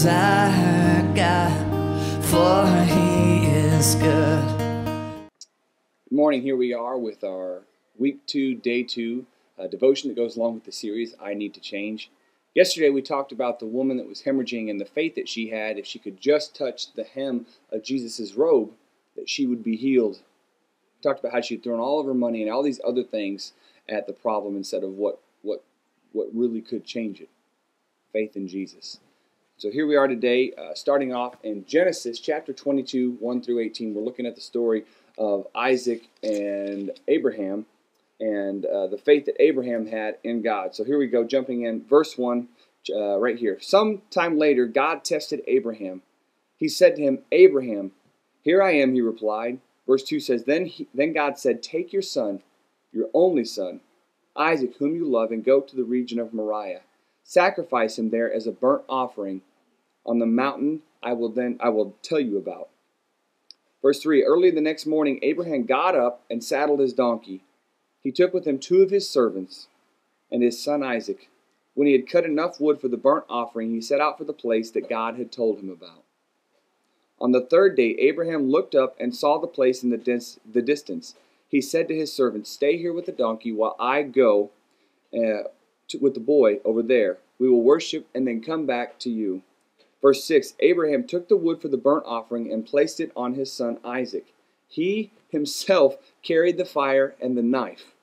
is our God, for He is good. Good morning. Here we are with our week 2, day 2 devotion that goes along with the series, I Need to Change. Yesterday we talked about the woman that was hemorrhaging and the faith that she had. If she could just touch the hem of Jesus' robe, that she would be healed. We talked about how she had thrown all of her money and all these other things at the problem instead of what really could change it. Faith in Jesus. So here we are today, starting off in Genesis chapter 22, 1 through 18. We're looking at the story of Isaac and Abraham and the faith that Abraham had in God. So here we go, jumping in. Verse 1 right here. Sometime later, God tested Abraham. He said to him, Abraham, here I am, he replied. Verse 2 says, Then God said, take your son, your only son, Isaac, whom you love, and go to the region of Moriah. Sacrifice him there as a burnt offering on the mountain I will tell you about. Verse 3, early the next morning, Abraham got up and saddled his donkey. He took with him 2 of his servants and his son Isaac. When he had cut enough wood for the burnt offering, he set out for the place that God had told him about. On the 3rd day, Abraham looked up and saw the place in the distance. He said to his servants, stay here with the donkey while I go with the boy over there. We will worship and then come back to you. Verse 6, Abraham took the wood for the burnt offering and placed it on his son Isaac. He himself carried the fire and the knife.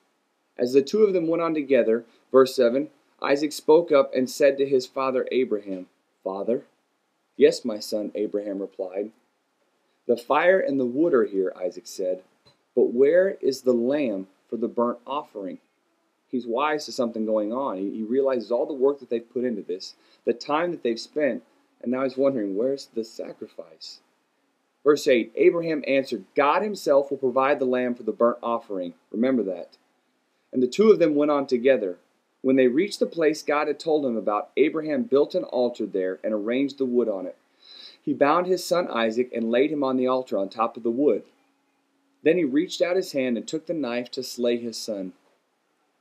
As the 2 of them went on together, verse 7, Isaac spoke up and said to his father Abraham, Father? Yes, my son, Abraham replied. The fire and the wood are here, Isaac said, but where is the lamb for the burnt offering? He's wise to something going on. He realizes all the work that they've put into this, the time that they've spent, and now he's wondering, where's the sacrifice? Verse 8, Abraham answered, God himself will provide the lamb for the burnt offering. Remember that. And the 2 of them went on together. When they reached the place God had told him about, Abraham built an altar there and arranged the wood on it. He bound his son Isaac and laid him on the altar on top of the wood. Then he reached out his hand and took the knife to slay his son.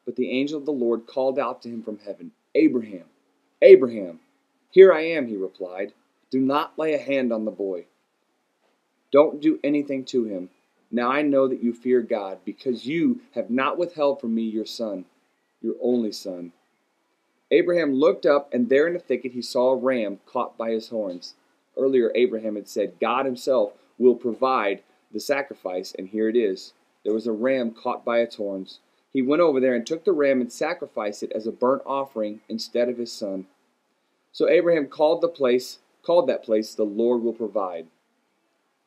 But the angel of the Lord called out to him from heaven, Abraham, Abraham. Here I am, he replied. Do not lay a hand on the boy. Don't do anything to him. Now I know that you fear God, because you have not withheld from me your son, your only son. Abraham looked up, and there in a thicket he saw a ram caught by his horns. Earlier Abraham had said, God himself will provide the sacrifice, and here it is. There was a ram caught by its horns. He went over there and took the ram and sacrificed it as a burnt offering instead of his son. So Abraham called that place, the Lord will provide.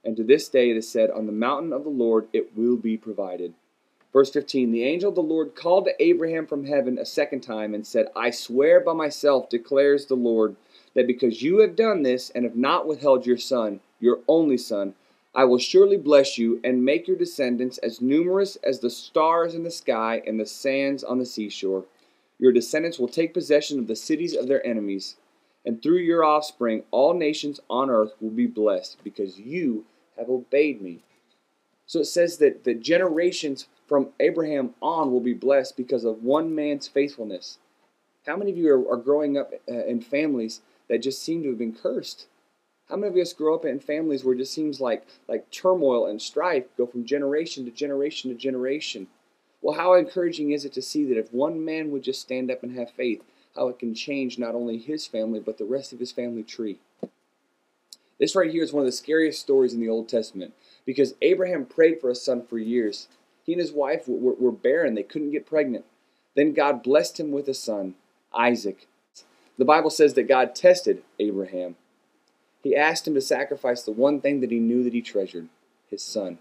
And to this day it is said, on the mountain of the Lord it will be provided. Verse 15, the angel of the Lord called to Abraham from heaven a second time and said, I swear by myself, declares the Lord, that because you have done this and have not withheld your son, your only son, I will surely bless you and make your descendants as numerous as the stars in the sky and the sands on the seashore. Your descendants will take possession of the cities of their enemies, and through your offspring all nations on earth will be blessed, because you have obeyed me. So it says that the generations from Abraham on will be blessed because of one man's faithfulness. How many of you are growing up in families that just seem to have been cursed? How many of us grow up in families where it just seems like turmoil and strife go from generation to generation to generation? Well, how encouraging is it to see that if one man would just stand up and have faith, how it can change not only his family, but the rest of his family tree. This right here is one of the scariest stories in the Old Testament, because Abraham prayed for a son for years. He and his wife were barren. They couldn't get pregnant. Then God blessed him with a son, Isaac. The Bible says that God tested Abraham. He asked him to sacrifice the one thing that he knew that he treasured, his son.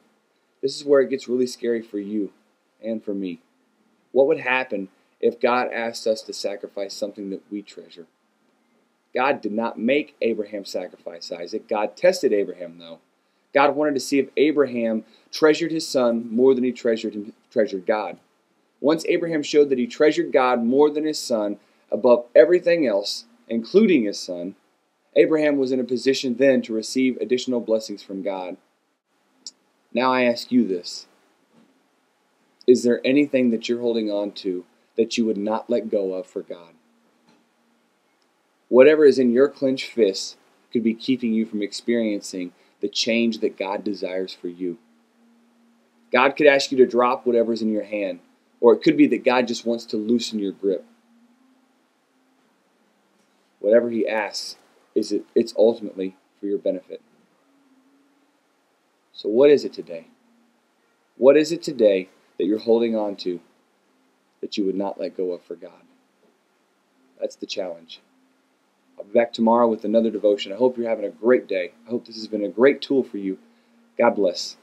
This is where it gets really scary for you and for me. What would happen if God asked us to sacrifice something that we treasure? God did not make Abraham sacrifice Isaac. God tested Abraham, though. God wanted to see if Abraham treasured his son more than he treasured God. Once Abraham showed that he treasured God more than his son, above everything else, including his son, Abraham was in a position then to receive additional blessings from God. Now I ask you this. Is there anything that you're holding on to that you would not let go of for God? Whatever is in your clenched fists could be keeping you from experiencing the change that God desires for you. God could ask you to drop whatever's in your hand, or it could be that God just wants to loosen your grip. Whatever He asks, it's ultimately for your benefit. So what is it today? What is it today that you're holding on to that you would not let go of for God? That's the challenge. I'll be back tomorrow with another devotion. I hope you're having a great day. I hope this has been a great tool for you. God bless.